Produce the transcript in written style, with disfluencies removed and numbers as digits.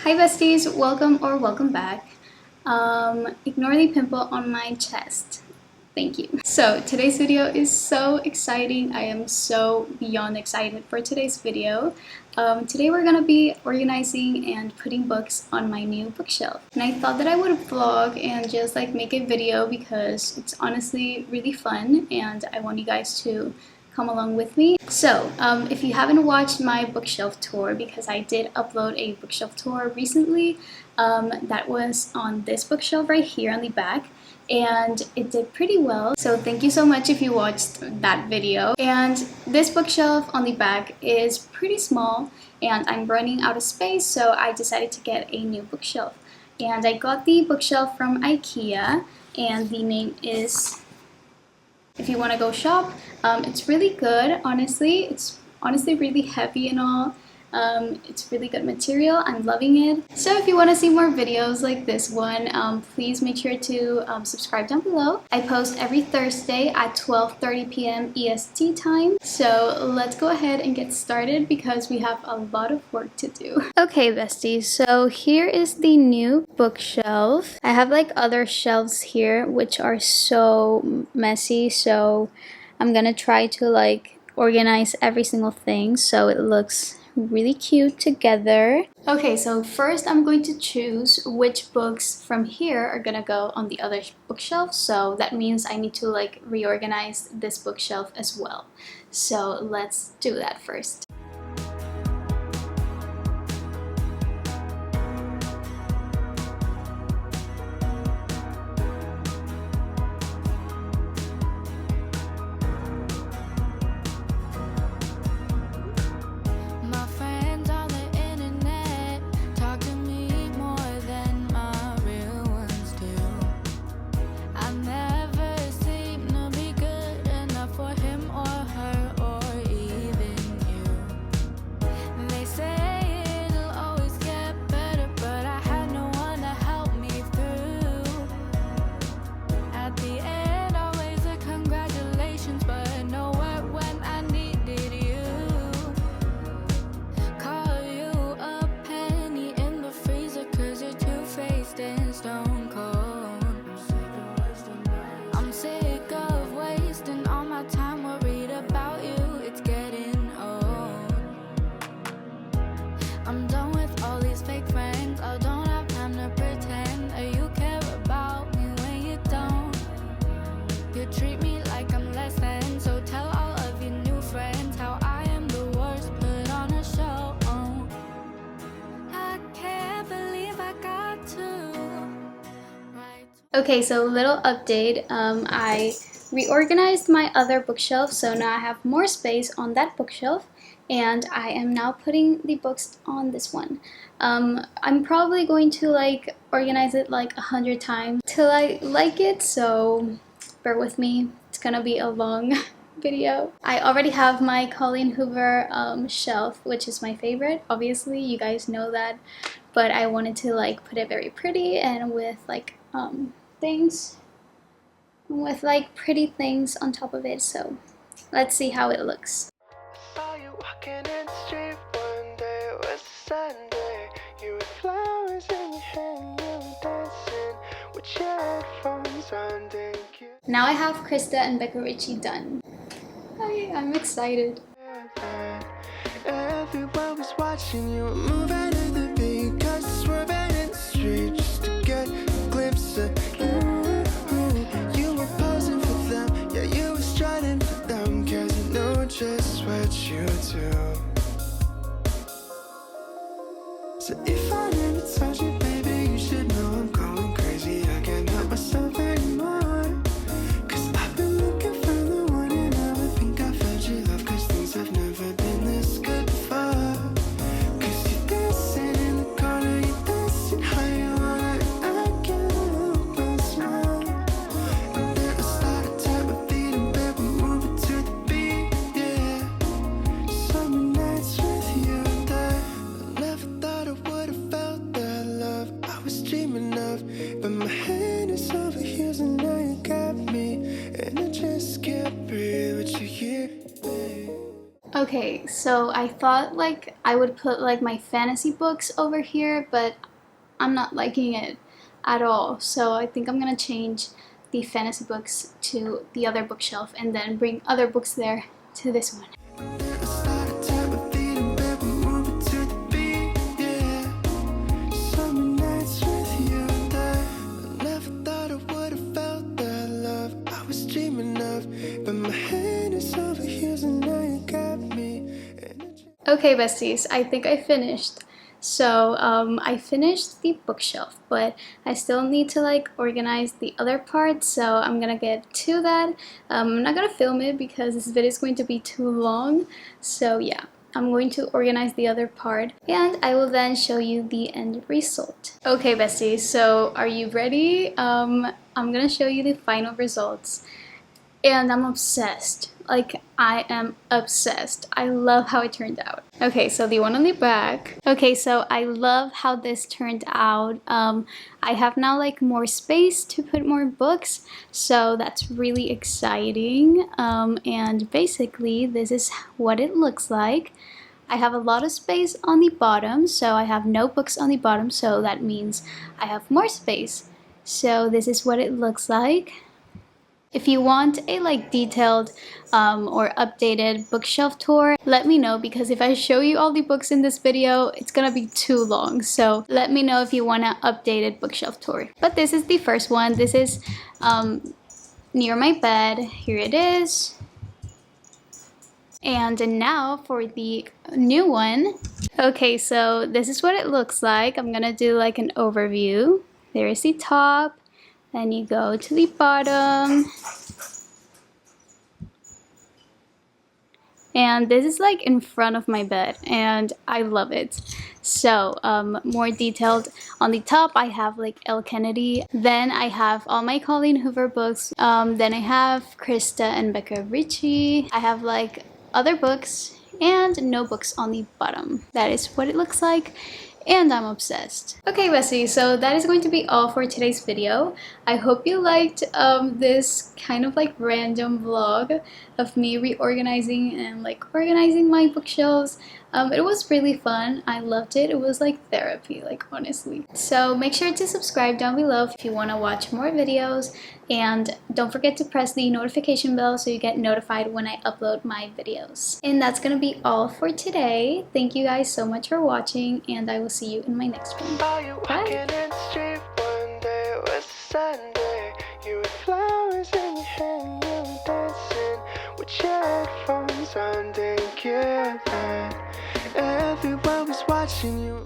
Hi besties, welcome back. Ignore the pimple on my chest. Thank you. So today's video is so exciting. I am so beyond excited for today's video. Today we're gonna be organizing and putting books on my new bookshelf. And I thought that I would vlog and just like make a video because it's honestly really fun and I want you guys to come along with me. So if you haven't watched my bookshelf tour, because I did upload a bookshelf tour recently, that was on this bookshelf right here on the back, and it did pretty well, so thank you so much if you watched that video. And this bookshelf on the back is pretty small and I'm running out of space, so I decided to get a new bookshelf. And I got the bookshelf from IKEA and the name is If You Want to Go Shop. It's really good, honestly. It's honestly really heavy and all. It's really good material. I'm loving it. So if you want to see more videos like this one, please make sure to subscribe down below. I post every Thursday at 12:30 p.m. EST time. So let's go ahead and get started because we have a lot of work to do. Okay besties, so here is the new bookshelf. I have like other shelves here which are so messy, so I'm gonna try to like organize every single thing so it looks really cute together. Okay, so first I'm going to choose which books from here are gonna go on the other bookshelf, so that means I need to like reorganize this bookshelf as well. So let's do that first. Okay, so little update. I reorganized my other bookshelf, so now I have more space on that bookshelf, and I am now putting the books on this one. I'm probably going to like organize it like 100 times till I like it, so bear with me. It's gonna be a long video. I already have my Colleen Hoover shelf, which is my favorite. Obviously, you guys know that, but I wanted to like put it very pretty and with like things with like pretty things on top of it, so let's see how it looks. Saw you walking in the street one day, it was a Sunday. You had flowers in your hand, you were dancing with your headphones on. Thank you. Now I have Krista and Becca Ritchie done. I'm excited. Everyone was watching you moving to the beat, cause swerving in the street just to get a glimpse of you. You were posing for them, yeah, you were striding for them, cause you know just what you do. So if I never touch you, baby, you should know I'm going crazy. I can't help myself anymore, cause I've been looking for the one and I would think I felt your love, cause things have never been this good before. Cause you're dancing in the corner, you're dancing how you want it, I can't help but smile. And then I started tapping my feet and baby moving to the beat, yeah. Summer night. Okay, so I thought like I would put like my fantasy books over here, but I'm not liking it at all. So I think I'm gonna change the fantasy books to the other bookshelf and then bring other books there to this one. Okay, besties, I think I finished. So I finished the bookshelf, but I still need to like organize the other parts, so I'm gonna get to that. I'm not gonna film it because this video is going to be too long, so yeah, I'm going to organize the other part and I will then show you the end result. Okay, besties, so are you ready? I'm gonna show you the final results. And I'm obsessed. Like, I am obsessed. I love how it turned out. Okay, so the one on the back. Okay, so I love how this turned out. I have now like more space to put more books, so that's really exciting. And basically, this is what it looks like. I have a lot of space on the bottom, so I have no books on the bottom, so that means I have more space. So this is what it looks like. If you want a like detailed or updated bookshelf tour, let me know, because if I show you all the books in this video, it's gonna be too long. So let me know if you want an updated bookshelf tour. But this is the first one. This is near my bed. Here it is. And now for the new one. Okay, so this is what it looks like. I'm gonna do like an overview. There is the top. Then you go to the bottom. And this is like in front of my bed and I love it. So more detailed on the top, I have like Elle Kennedy. Then I have all my Colleen Hoover books. Then I have Krista and Becca Ritchie. I have like other books and no books on the bottom. That is what it looks like. And I'm obsessed. Okay, besties, so that is going to be all for today's video. I hope you liked this kind of like random vlog of me reorganizing and like organizing my bookshelves. It was really fun. I loved it. It was like therapy, like honestly. So make sure to subscribe down below if you want to watch more videos, and don't forget to press the notification bell so you get notified when I upload my videos. And that's gonna be all for today. Thank you guys so much for watching, and I will see you in my next one. Bye. Everyone was watching you.